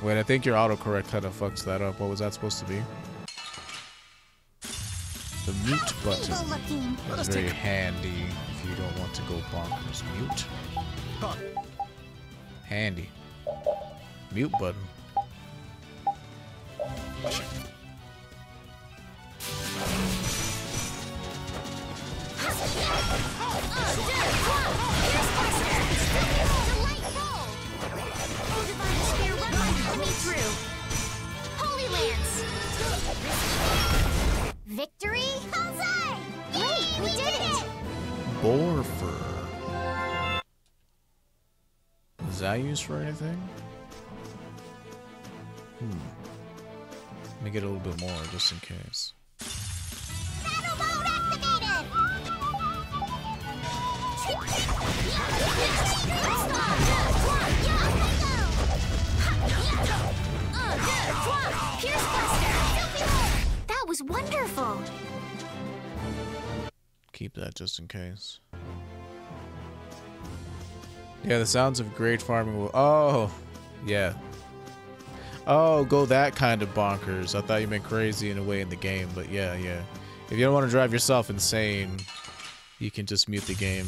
Wait, I think your autocorrect kind of fucks that up. What was that supposed to be? The mute button is very handy if you don't want to go bonkers. Mute? Handy. Mute button. Victory? Bullseye! Wait, we did it! Boar fur. Is that used for anything? Let me get a little bit more just in case. Battle mode activated! Pierce Buster! That was wonderful! Keep that just in case. Yeah, the sounds of great farming will... Oh! Yeah. Oh, go that kind of bonkers. I thought you meant crazy in a way in the game, but yeah, yeah. If you don't want to drive yourself insane, you can just mute the game.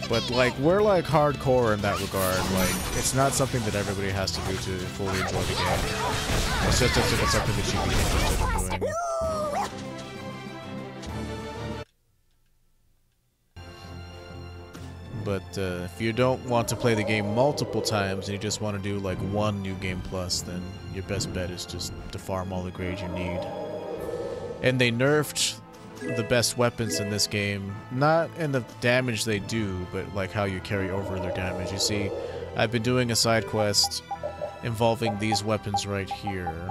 But, like, we're, like, hardcore in that regard. Like, it's not something that everybody has to do to fully enjoy the game. It's just if it's something that you'd be interested in doing. But if you don't want to play the game multiple times and you just want to do like one new game plus, then your best bet is just to farm all the grade you need. And they nerfed the best weapons in this game, not in the damage they do, but like how you carry over their damage. You see, I've been doing a side quest involving these weapons right here.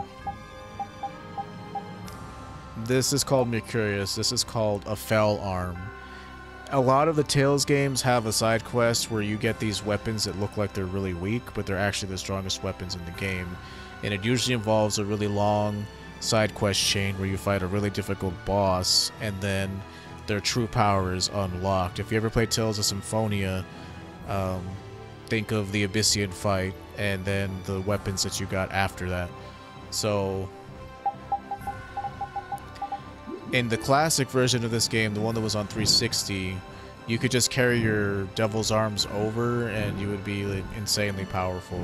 This is called Mercurius. This is called a Fell Arm. A lot of the Tales games have a side quest where you get these weapons that look like they're really weak, but they're actually the strongest weapons in the game. And it usually involves a really long side quest chain where you fight a really difficult boss, and then their true power is unlocked. If you ever played Tales of Symphonia, think of the Abyssian fight, and then the weapons that you got after that. So... in the classic version of this game, the one that was on 360, you could just carry your Devil's Arms over and you would be like, insanely powerful.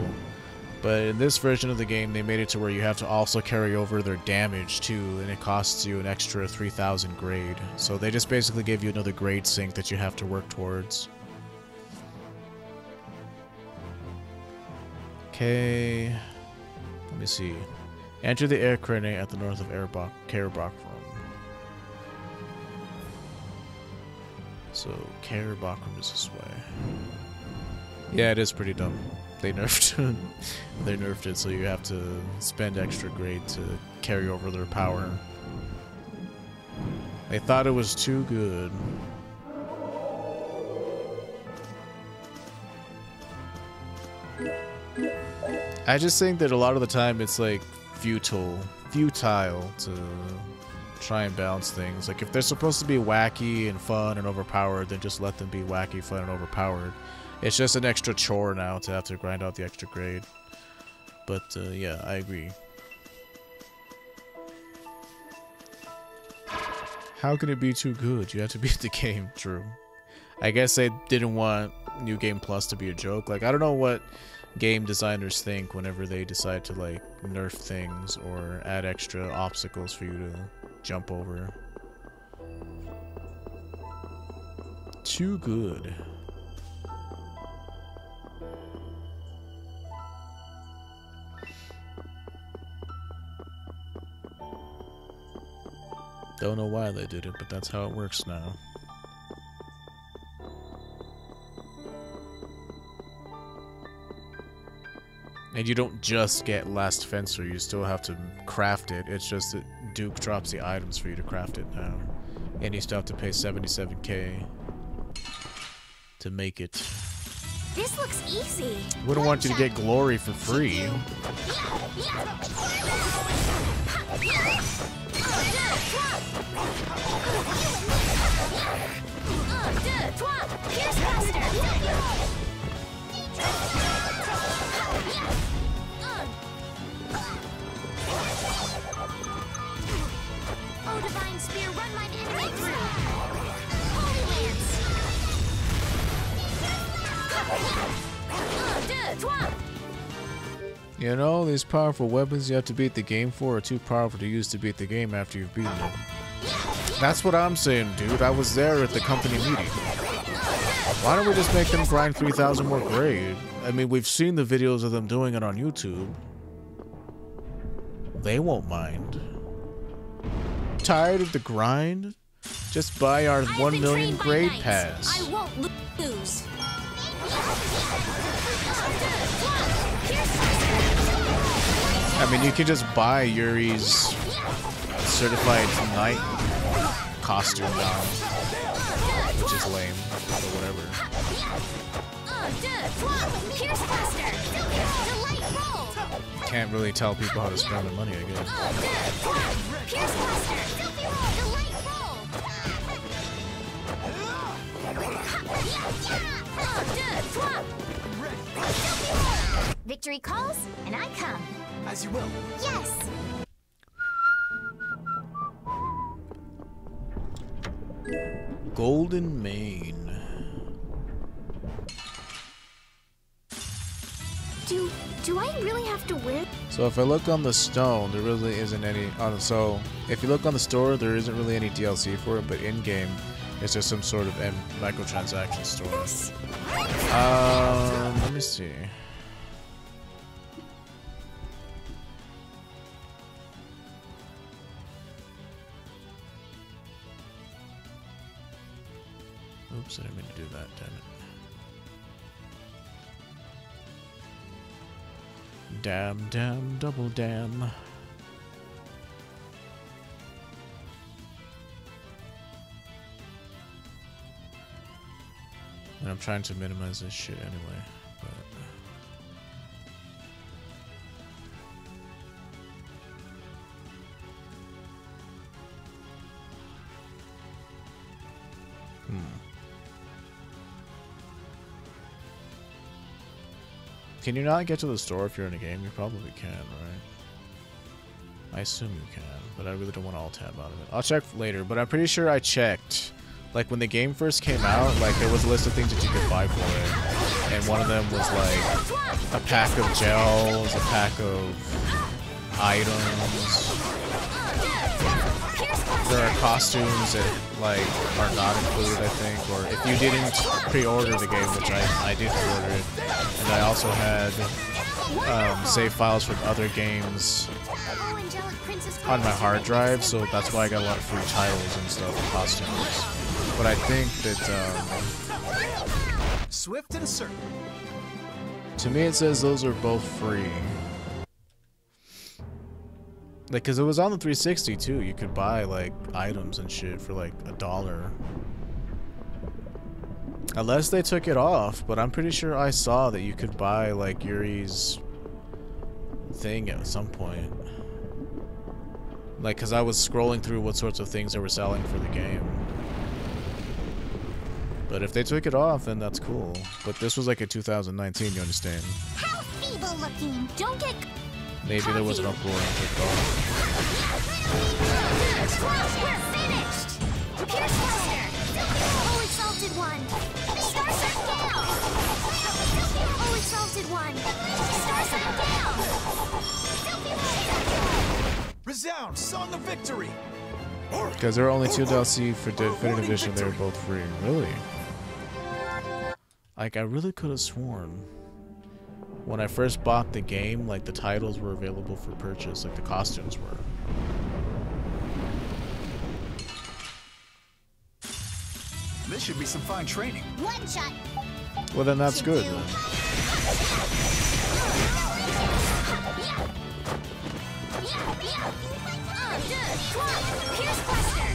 But in this version of the game, they made it to where you have to also carry over their damage too, and it costs you an extra 3,000 grade. So they just basically give you another grade sink that you have to work towards. Okay, let me see. Enter the Air Krene at the north of Karabakh. So, Karabakh is this way. Yeah, it is pretty dumb. They nerfed they nerfed it, so you have to spend extra grade to carry over their power. They thought it was too good. I just think that a lot of the time it's like futile to try and balance things. Like, if they're supposed to be wacky and fun and overpowered, then just let them be wacky, fun, and overpowered. It's just an extra chore now to have to grind out the extra grade. But, yeah, I agree. How can it be too good? You have to beat the game. True. I guess they didn't want New Game Plus to be a joke. Like, I don't know what game designers think whenever they decide to, like, nerf things or add extra obstacles for you to jump over. Too good. Don't know why they did it, but that's how it works now. And you don't just get Last Fencer, you still have to craft it. It's just that Duke drops the items for you to craft it now. And you still have to pay 77k to make it. This looks easy. Wouldn't want you to get glory for free. You know, these powerful weapons you have to beat the game for are too powerful to use to beat the game after you've beaten it. That's what I'm saying, dude. I was there at the company meeting. Why don't we just make them grind 3,000 more grade? I mean, we've seen the videos of them doing it on YouTube. They won't mind. Tired of the grind? Just buy our 1 million grade pass. I won't lose. I mean, you can just buy Yuri's certified knight costume now, which is lame, but whatever. Can't really tell people how to spend their money, I guess. Victory calls, and I come. As you will. Yes. Golden Mane. Do I really have to win? So if I look on the stone, there really isn't any. So if you look on the store, there isn't really any DLC for it, but in game, it's just some sort of microtransaction store. Let me see. Oops, I didn't mean to do that, damn it. Damn, double damn. And I'm trying to minimize this shit anyway, but... Can you not get to the store if you're in a game? You probably can, right? I assume you can, but I really don't want to alt-tab out of it. I'll check later, but I'm pretty sure I checked. Like, when the game first came out, like, there was a list of things that you could buy for it. And one of them was, like, a pack of gels, a pack of items. There are costumes that, like, are not included, I think. Or if you didn't pre-order the game, which I did pre-order it. And I also had save files from other games on my hard drive, so that's why I got a lot of free titles and stuff, and costumes. But I think that, Swift and certain. to me it says those are both free. Like, cause it was on the 360 too, you could buy, like, items and shit for, like, $1. Unless they took it off, but I'm pretty sure I saw that you could buy, like, Yuri's thing at some point. Like, cause I was scrolling through what sorts of things they were selling for the game. But if they took it off, then that's cool. But this was like a 2019, you understand? How feeble looking! Don't get. Maybe there was an uproar and took it off. We're finished. Pierce Buster. Oh, exalted one. Star Sun down. Oh, exalted one. Star Sun down. Resound, Song of Victory. Because there are only 2 DLC for Definitive Edition, they were both free. Really? Like, I really could have sworn when I first bought the game, like, the titles were available for purchase, like the costumes were. This should be some fine training. One shot. Well, then that's good, then. Pierce Buster.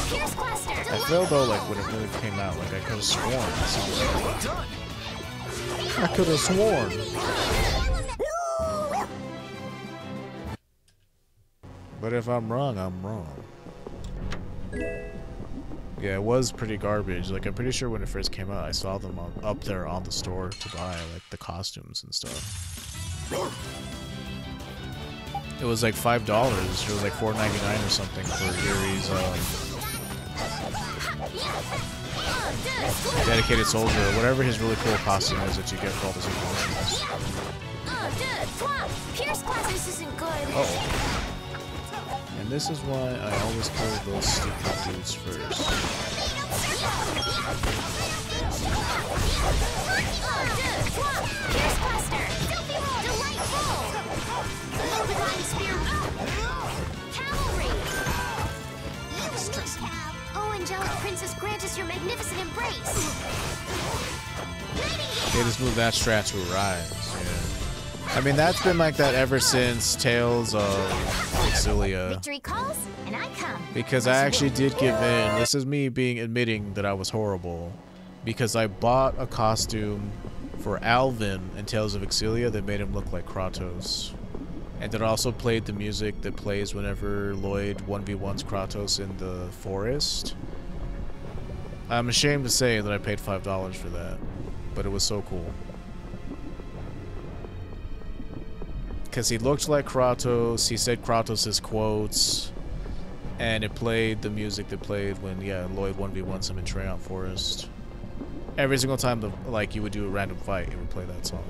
Pierce Buster. I feel though, like, when it really came out, like, I could have sworn. I could have sworn. But if I'm wrong, I'm wrong. Yeah, it was pretty garbage. Like, I'm pretty sure when it first came out, I saw them up there on the store to buy, like, the costumes and stuff. It was like $5. It was like $4.99 or something for Yuri's, dedicated soldier, or whatever his really cool costume is that you get for all those emotions. Pierce class, this isn't good. Oh. And this is why I always kill those stupid dudes first. Pierce cluster. Delightful. Divine spear. Cavalry. Oh, angelic princess, grant us your magnificent embrace. They just move that strat to rise. Yeah. I mean, that's been like that ever since Tales of Vesperia. Victory calls, and I come. Because I actually did give in. This is me admitting that I was horrible. Because I bought a costume for Alvin in Tales of Vesperia that made him look like Kratos. And it also played the music that plays whenever Lloyd 1v1s Kratos in the forest. I'm ashamed to say that I paid $5 for that. But it was so cool. Because he looked like Kratos, he said Kratos' quotes, and it played the music that played when, yeah, Lloyd 1v1s him in Treyant Forest. Every single time, you would do a random fight, it would play that song.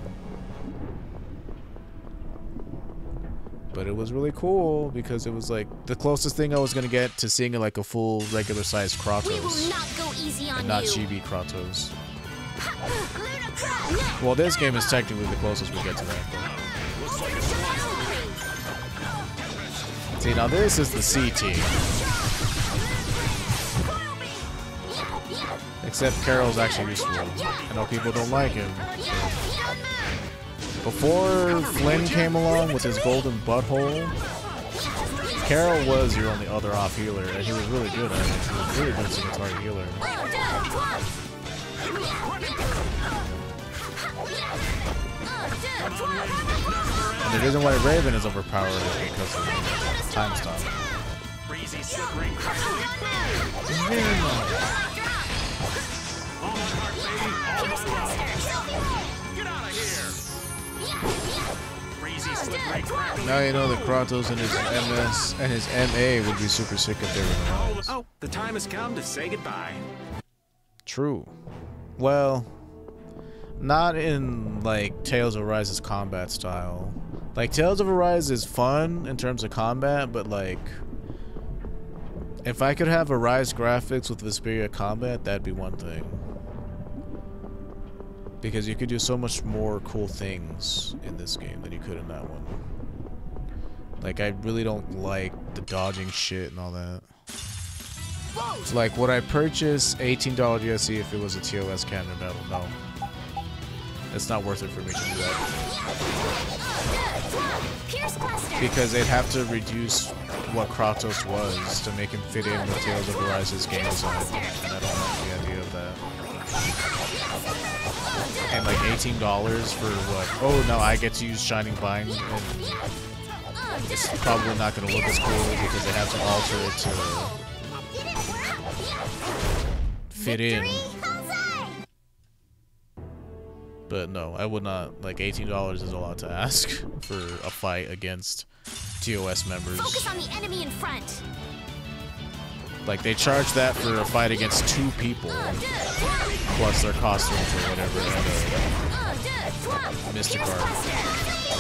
But it was really cool, because it was, like, the closest thing I was gonna get to seeing, like, a full, regular-sized Kratos. We will not go easy on and not you. chibi Kratos. Well, this game is technically the closest we get to that, but... See, now this is the C team. Except Carol's actually useful. I know people don't like him. Before Flynn came along with his golden butthole, Carol was your only other off healer, and he was really good at it. He was really good single target healer. And the reason why Raven is overpowered is because of time stop. Now you know that Kratos and his MS and his MA would be super sick if they were in Rise. Oh, the time has come to say goodbye. True. Well, not in, like, Tales of Arise's combat style. Like, Tales of Arise is fun in terms of combat, but, like, if I could have Arise graphics with Vesperia combat, that'd be one thing. Because you could do so much more cool things in this game than you could in that one. Like, I really don't like the dodging shit and all that. So, like, would I purchase $18 DLC if it was a TOS canon battle? No. It's not worth it for me to do that. Because they'd have to reduce what Kratos was to make him fit in with Tales of Arise's game design. And I don't like the idea of that. And like $18 for what? Oh, no, I get to use Shining Vine, and it's probably not going to look as cool because they have to alter it to fit in. But no, I would not. Like, $18 is a lot to ask for a fight against TOS members. Focus on the enemy in front. Like, they charge that for a fight against 2 people, plus their costumes or whatever, and a Mystic Art.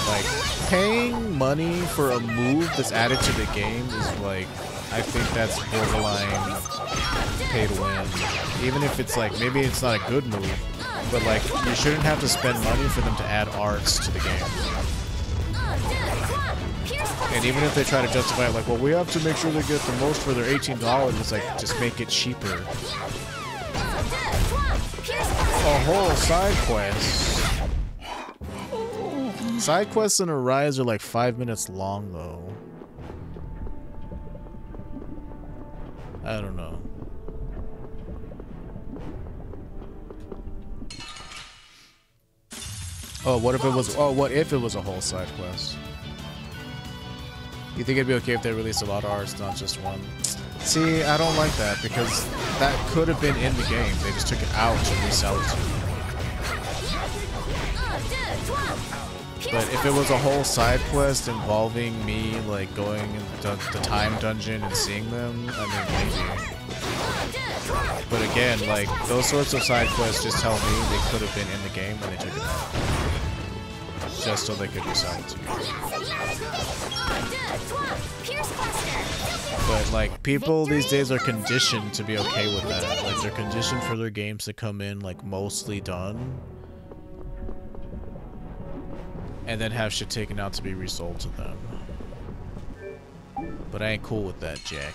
Like, paying money for a move that's added to the game is like, I think that's borderline pay to win. Even if it's like, maybe it's not a good move, but like, you shouldn't have to spend money for them to add arts to the game. And even if they try to justify it like, well, we have to make sure they get the most for their $18, it's like, just make it cheaper. A whole side quest. Side quests in Arise are like 5 minutes long, though. I don't know. Oh, what if it was? Oh, what if it was a whole side quest? You think it'd be okay if they released a lot of arts, not just one? See, I don't like that because that could have been in the game. They just took it out to resell it to you. But if it was a whole side quest involving me, like, going into the time dungeon and seeing them, I mean, maybe. But again, like, those sorts of side quests just tell me they could have been in the game when they took it out. Just so they could resell it to you. But, like, people these days are conditioned to be okay with that. Like, they're conditioned for their games to come in, like, mostly done. And then have shit taken out to be resold to them. But I ain't cool with that, Jack.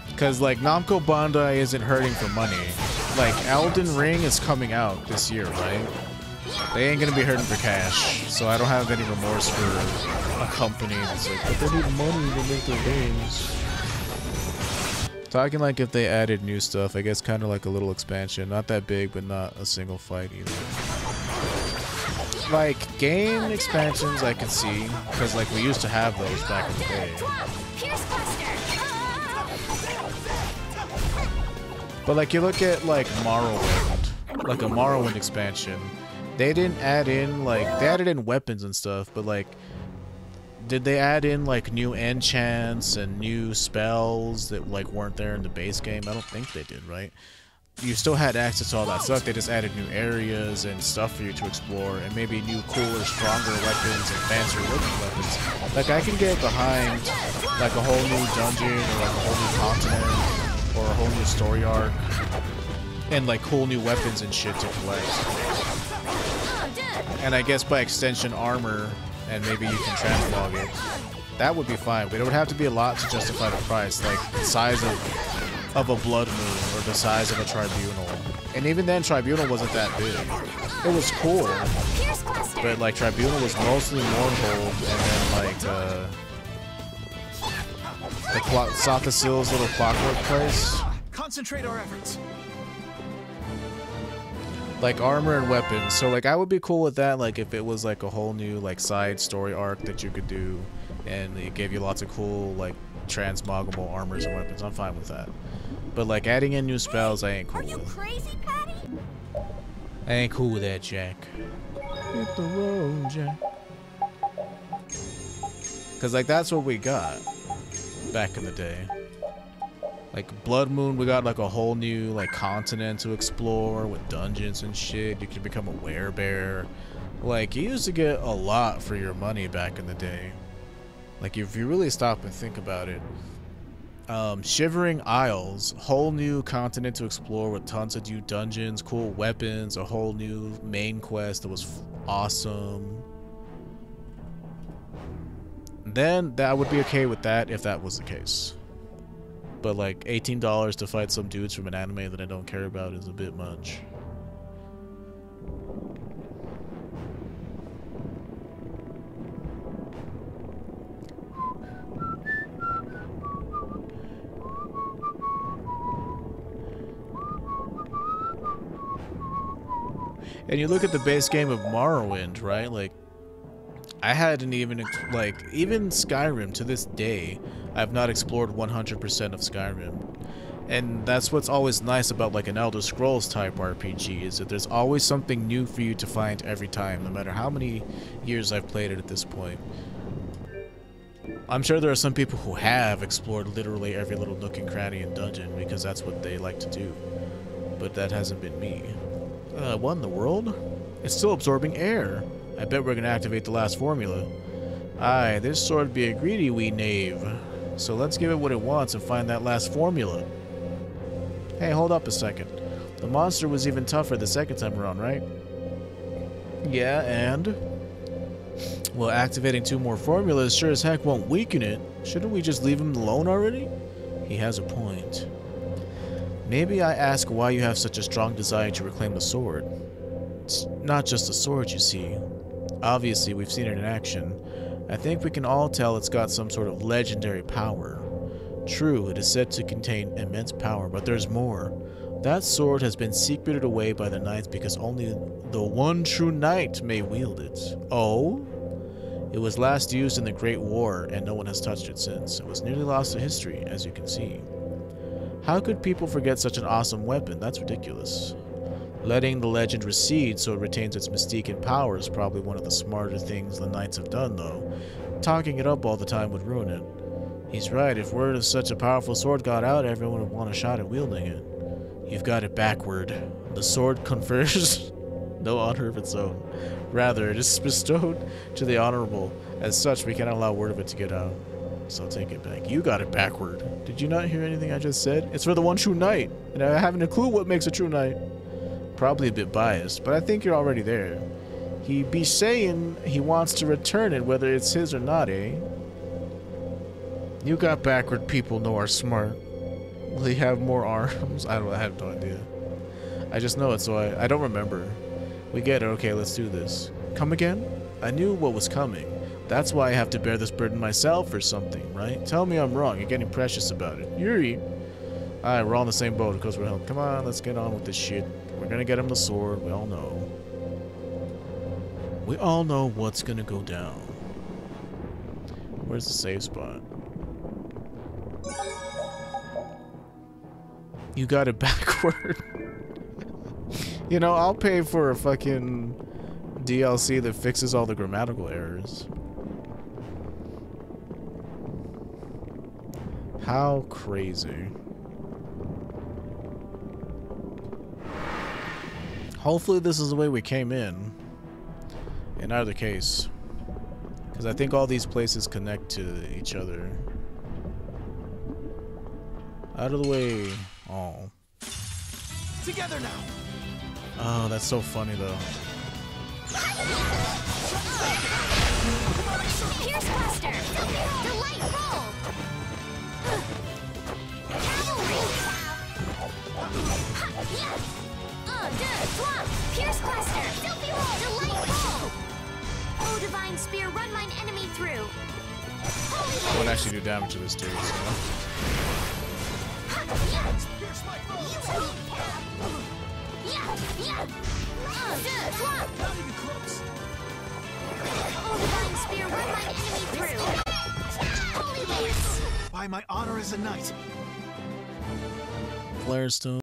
Because, like, Namco Bandai isn't hurting for money. Like, Elden Ring is coming out this year, right? They ain't gonna be hurting for cash. So I don't have any remorse for a company that's like, but they need money to make their games. Talking like if they added new stuff, I guess kind of like a little expansion. Not that big, but not a single fight either. Like, game expansions I can see, because like we used to have those back in the day. But like you look at like Morrowind, like a Morrowind expansion, they didn't add in like, they added in weapons and stuff, but like, did they add in like new enchants and new spells that like weren't there in the base game? I don't think they did, right? You still had access to all that stuff. They just added new areas and stuff for you to explore, and maybe new, cooler, stronger weapons and fancier looking weapons. Like, I can get behind like a whole new dungeon or like a whole new continent or a whole new story arc and like cool new weapons and shit to collect. And I guess by extension armor, and maybe you can transmog it. That would be fine, but it would have to be a lot to justify the price, like the size of a Blood Moon or the size of a Tribunal. And even then, Tribunal wasn't that big. It was cool, but like Tribunal was mostly Mournhold, and then like the Sothasill's little clockwork place. Concentrate our efforts. Like armor and weapons. So like I would be cool with that, like if it was like a whole new like side story arc that you could do and it gave you lots of cool like transmoggable armors and weapons. I'm fine with that. But like adding in new spells, I ain't cool with. Are you crazy, Patty? I ain't cool with that, Jack. Hit the road, Jack. Cause like that's what we got back in the day. Like Blood Moon, we got like a whole new like continent to explore with dungeons and shit. You could become a werebear. Like you used to get a lot for your money back in the day. Like if you really stop and think about it. Shivering Isles, whole new continent to explore with tons of new dungeons, cool weapons, a whole new main quest that was awesome. Then that would be okay with that if that was the case. But like $18 to fight some dudes from an anime that I don't care about is a bit much. And you look at the base game of Morrowind, right? Like, I hadn't even, like, even Skyrim to this day, I've not explored 100% of Skyrim. And that's what's always nice about, like, an Elder Scrolls type RPG, is that there's always something new for you to find every time, no matter how many years I've played it at this point. I'm sure there are some people who have explored literally every little nook and cranny and dungeon, because that's what they like to do. But that hasn't been me. What in the world? It's still absorbing air. I bet we're gonna activate the last formula. Aye, this sword be a greedy wee knave. So let's give it what it wants and find that last formula. Hey, hold up a second. The monster was even tougher the second time around, right? Yeah, and? Well, activating 2 more formulas sure as heck won't weaken it. Shouldn't we just leave him alone already? He has a point. Maybe I ask why you have such a strong desire to reclaim the sword. It's not just a sword, you see. Obviously, we've seen it in action. I think we can all tell it's got some sort of legendary power. True, it is said to contain immense power, but there's more. That sword has been secreted away by the knights because only the one true knight may wield it. Oh? It was last used in the Great War, and no one has touched it since. It was nearly lost to history, as you can see. How could people forget such an awesome weapon? That's ridiculous. Letting the legend recede so it retains its mystique and power is probably one of the smarter things the knights have done, though. Talking it up all the time would ruin it. He's right. If word of such a powerful sword got out, everyone would want a shot at wielding it. You've got it backward. The sword confers no honor of its own. Rather, it is bestowed to the honorable. As such, we cannot allow word of it to get out. So take it back. You got it backward. Did you not hear anything I just said? It's for the one true knight. And I haven't a clue what makes a true knight. Probably a bit biased, but I think you're already there. He be saying he wants to return it, whether it's his or not, eh? You got backward people know are smart. Will he have more arms? I have no idea. I just know it, so I don't remember. We get it. Okay, let's do this. Come again? I knew what was coming. That's why I have to bear this burden myself or something, right? Tell me I'm wrong. You're getting precious about it. Yuri. Alright, we're on the same boat because we're helping. Come on, let's get on with this shit. We're gonna get him the sword. We all know. We all know what's gonna go down. Where's the save spot? You got it backward. You know, I'll pay for a fucking DLC that fixes all the grammatical errors. How crazy. Hopefully this is the way we came in. In either case. Because I think all these places connect to each other. Out of the way. Oh. Together now. Oh, that's so funny though. Pierce Buster! Delight roll! Pierce Buster! Delight roll! Oh, Divine Spear, run mine enemy through! I won't actually do damage to this dude, so. Pierce my foe. Not even close. Oh, Divine Spear, run mine enemy through! Holy Lance! By my honor as a knight. Flare Stone.